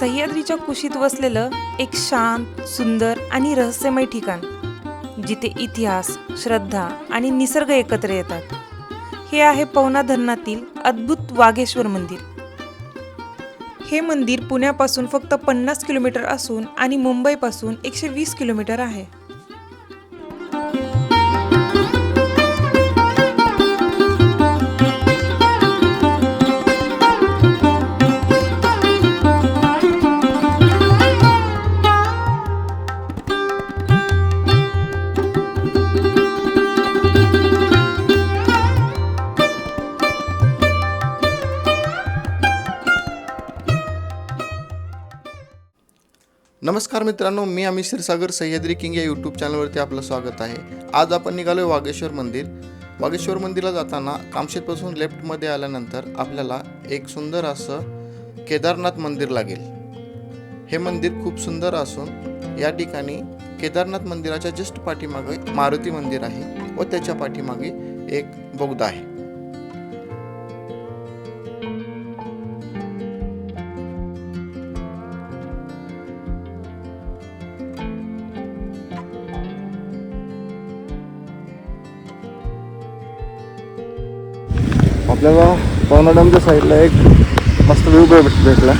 सह्याद्रीच्या कुशीत वसलेलं एक शांत, सुंदर आणि रहस्यमय ठिकाण, जिथे इतिहास, श्रद्धा आणि निसर्ग एकत्र येतात. हे आहे पवना धरणातील अद्भुत वाघेश्वर मंदिर. हे मंदिर पुण्यापासून फक्त 50 किलोमीटर असून आणि मुंबईपासून 120 किलोमीटर आहे. नमस्कार मित्रांनो, मी अमित क्षीरसागर सह्याद्री किंग या यूट्यूब चॅनलवरती आपलं स्वागत आहे. आज आपण निघालो वाघेश्वर मंदिर. वाघेश्वर मंदिरला जाताना कामशेतपासून लेफ्टमध्ये आल्यानंतर आपल्याला एक सुंदर असं केदारनाथ मंदिर लागेल. हे मंदिर खूप सुंदर असून या ठिकाणी केदारनाथ मंदिराच्या जस्ट पाठीमागे मारुती मंदिर आहे व त्याच्या पाठीमागे एक बोगदा आहे. आपल्याला पवना डॅमच्या साईडला एक मस्त व्ह्यू भेटला.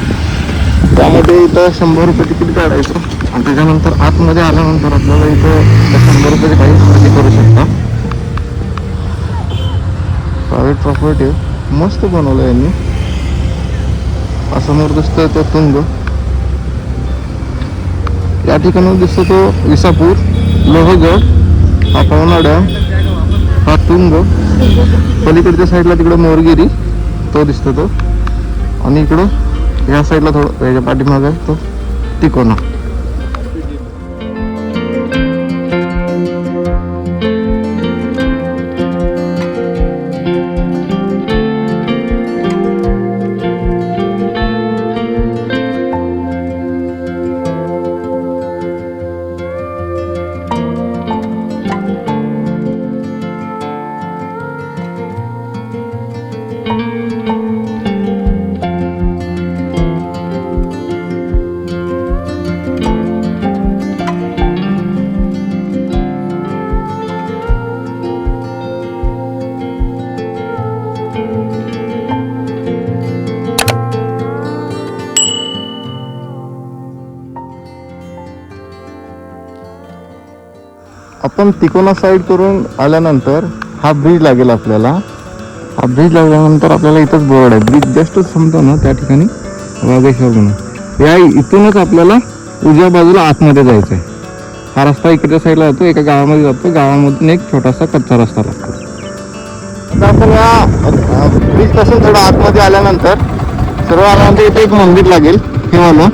त्यामध्ये इथं 100 रुपये तिकीट काढायचं आणि त्याच्यानंतर आतमध्ये आल्यानंतर आपल्याला इथं 100 रुपयाची काही खरेदी करू शकता. प्रायव्हेट प्रॉपर्टी मस्त बनवलं यांनी. समोर दिसतोय तो तुंग, या ठिकाणी दिसतो तो विसापूर, लोहगड, हा पवना डॅम, हा तुंग, पलीकडच्या साईडला तिकडं मोरगिरी तो दिसतो तो, आणि इकडं या साईडला थोडं याच्या पाठीमागे आहे तो तिकोना. आपण तिकोना साईड करून आल्यानंतर हा ब्रिज लागेल आपल्याला. हा ब्रिज लागल्यानंतर आपल्याला इथंच बोर्ड आहे, ब्रिज जस्टच थांबतो ना त्या ठिकाणी वाघेश्वर म्हणून. या इथूनच आपल्याला उजव्या बाजूला आतमध्ये जायचं आहे. हा रस्ता इकडच्या साईडला जातो, एका गावामध्ये जातो, गावामधून एक छोटासा कच्चा रस्ता लागतो. आता आपण या ब्रिज पासून थोडं आतमध्ये आल्यानंतर सर्व आल्यानंतर इथे एक मंदिर लागेल हे वाला.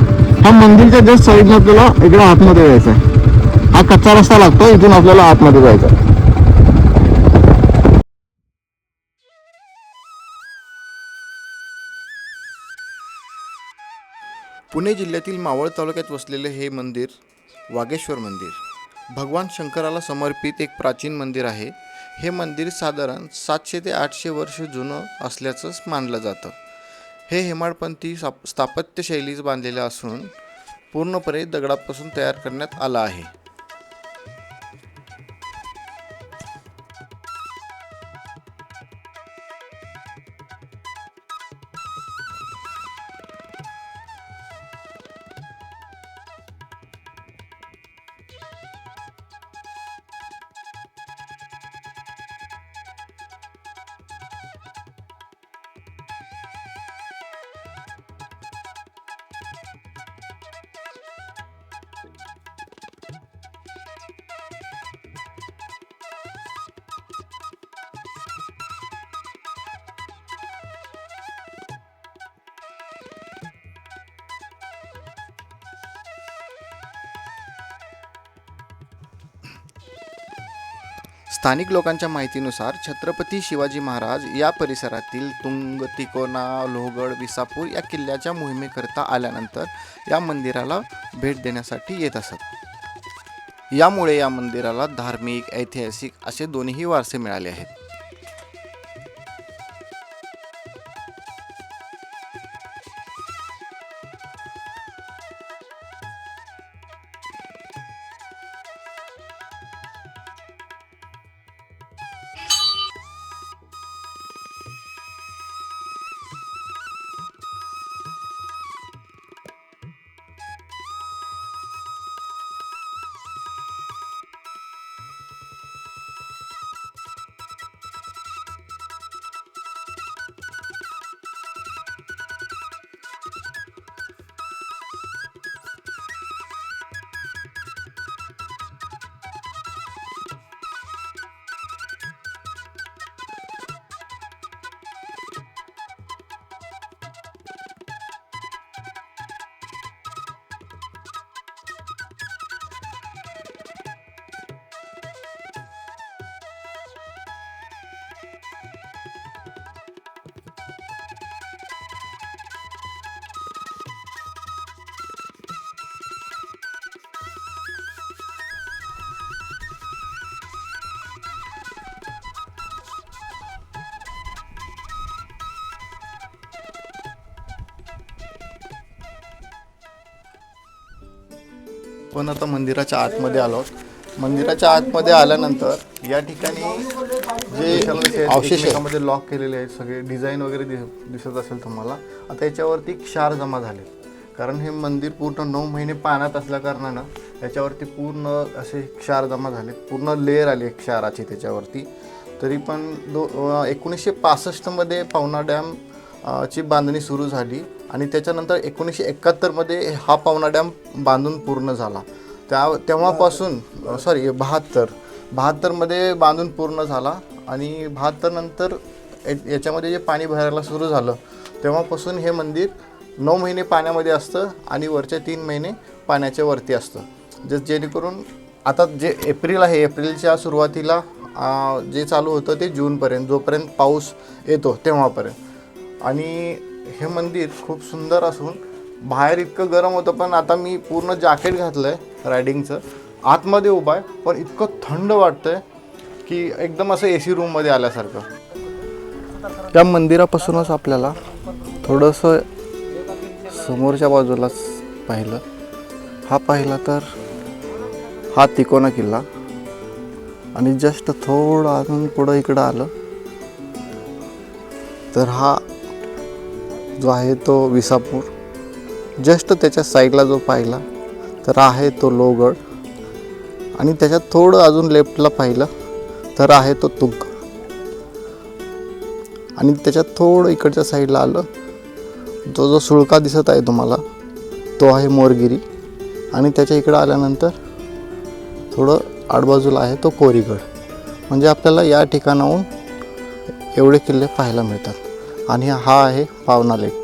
हा मंदिरच्या जस्ट साईडला आपल्याला इकडे आतमध्ये जायचं आहे. हा कच्चा रस्ता लागतो, इथून आपल्याला आतमध्ये जायचं. पुणे जिल्ह्यातील मावळ तालुक्यात वसलेले हे मंदिर वाघेश्वर मंदिर भगवान शंकराला समर्पित एक प्राचीन मंदिर आहे. हे मंदिर साधारण 700 ते 800 वर्ष जुनं असल्याचं मानलं जातं. हे हेमाडपंथी स्थापत्यशैलीच बांधलेलं असून पूर्णपणे दगडापासून तयार करण्यात आलं आहे. स्थानिक लोकांच्या माहितीनुसार छत्रपती शिवाजी महाराज या परिसरातील तुंग, तिकोना, लोहगड, विसापूर या किल्ल्याच्या मोहिमेकरता आल्यानंतर या मंदिराला भेट देण्यासाठी येत असत. यामुळे या मंदिराला धार्मिक, ऐतिहासिक असे दोन्ही वारसे मिळाले आहेत. पण आता मंदिराच्या आतमध्ये आलो आहोत. मंदिराच्या आतमध्ये आल्यानंतर या ठिकाणी जे अवशेष मध्ये लॉक केलेले आहेत सगळे डिझाईन वगैरे दिसत असेल तुम्हाला. आता याच्यावरती क्षार जमा झाले, कारण हे मंदिर पूर्ण 9 महिने पाण्यात असल्या कारणानं याच्यावरती पूर्ण असे क्षार जमा झाले, पूर्ण लेअर आली क्षाराची त्याच्यावरती. तरी पण 1965 मध्ये पवना डॅम ची बांधणी सुरू झाली आणि त्याच्यानंतर 1971 मध्ये हा पवना डॅम बांधून पूर्ण झाला. तेव्हापासून 72 मध्ये बांधून पूर्ण झाला आणि 72 नंतर याच्यामध्ये जे पाणी भरायला सुरू झालं तेव्हापासून हे मंदिर 9 महिने पाण्यामध्ये असतं आणि वरचे 3 महिने पाण्याच्या वरती असतं. जेणेकरून आता जे एप्रिल आहे, एप्रिलच्या सुरुवातीला जे चालू होतं ते जूनपर्यंत, जोपर्यंत पाऊस येतो तेव्हापर्यंत. आणि हे मंदिर खूप सुंदर असून बाहेर इतकं गरम होतं, पण आता मी पूर्ण जॅकेट घातलं आहे रायडिंगचं, आतमध्ये उभा आहे, पण इतकं थंड वाटतं आहे की एकदम असं AC रूममध्ये आल्यासारखं. त्या मंदिरापासूनच आपल्याला थोडंसं समोरच्या बाजूलाच पाहिलं तर हा तिकोना किल्ला आणि जस्ट थोडं अजून पुढं इकडं आलं तर हा जो आहे तो विसापूर. जस्ट त्याच्या साईडला जो पाहिला तर आहे तो लोहगड आणि त्याच्यात थोडं अजून लेफ्टला पाहिलं तर आहे तो तुंग आणि त्याच्यात थोडं इकडच्या साईडला आलं जो सुळका दिसत आहे तुम्हाला तो आहे मोरगिरी आणि त्याच्या इकडं आल्यानंतर थोडं आडबाजूला आहे तो कोरीगड. म्हणजे आपल्याला या ठिकाणाहून एवढे किल्ले पाहायला मिळतात आणि हा आहे पावना लेक.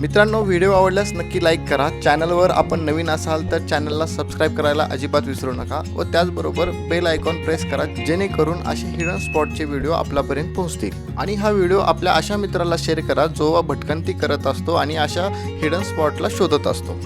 मित्रांनो, व्हिडिओ आवडल्यास नक्की लाईक करा. चॅनलवर आपण नवीन असाल तर चॅनलला सबस्क्राईब करायला अजिबात विसरू नका व त्याचबरोबर बेल आयकॉन प्रेस करा, जेणेकरून असे हिडन स्पॉटचे व्हिडिओ आपल्यापर्यंत पोहोचतील. आणि हा व्हिडिओ आपल्या अशा मित्राला शेअर करा जो भटकंती करत असतो आणि अशा हिडन स्पॉटला शोधत असतो.